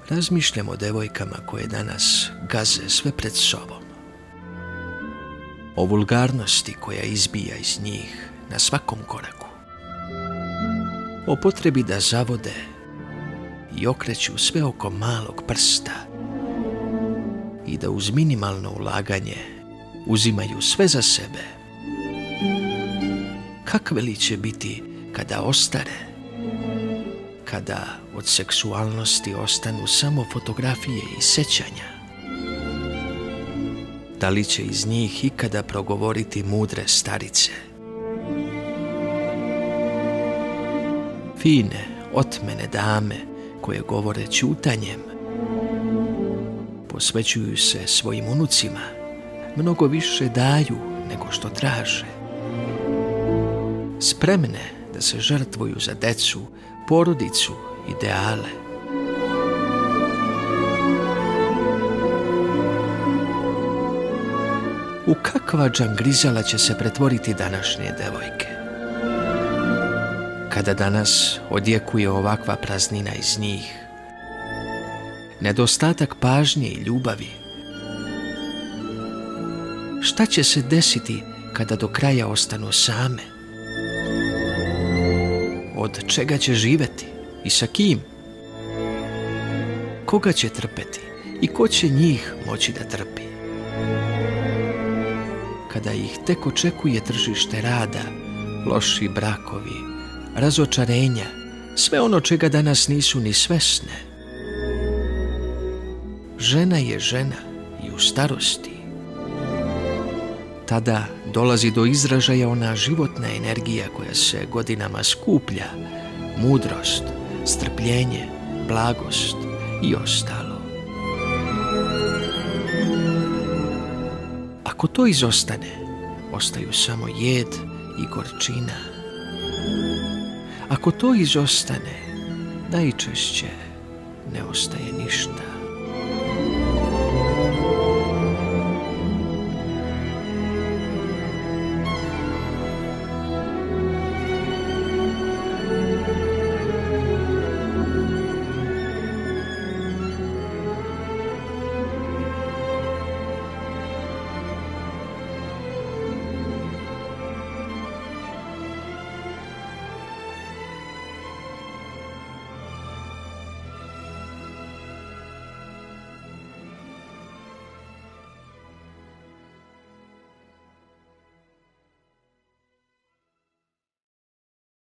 Razmišljam o devojkama koje danas gaze sve pred sobom. O vulgarnosti koja izbija iz njih na svakom koraku. O potrebi da zavode i okreću sve oko malog prsta i da uz minimalno ulaganje uzimaju sve za sebe. Kakve li će biti kada ostare? Kada od seksualnosti ostanu samo fotografije i sećanja? Da li će iz njih ikada progovoriti mudre starice? Fine, otmene dame koje govore ćutanjem posvećuju se svojim unucima, mnogo više daju nego što traže. Spremne da se žrtvuju za decu, porodicu, ideale. U kakva džangrizala će se pretvoriti današnje devojke? Kada danas odjekuje ovakva praznina iz njih, nedostatak pažnje i ljubavi, šta će se desiti kada do kraja ostanu same? Od čega će živjeti i sa kim? Koga će trpeti i ko će njih moći da trpi? Kada ih tek očekuje tržište rada, loši brakovi, razočarenja, sve ono čega danas nisu ni svesne. Žena je žena i u starosti. Tada dolazi do izražaja ona životna energija koja se godinama skuplja, mudrost, strpljenje, blagost i ostalo. Ako to izostane, ostaju samo jed i gorčina. Ako to izostane, najčešće ne ostaje ništa.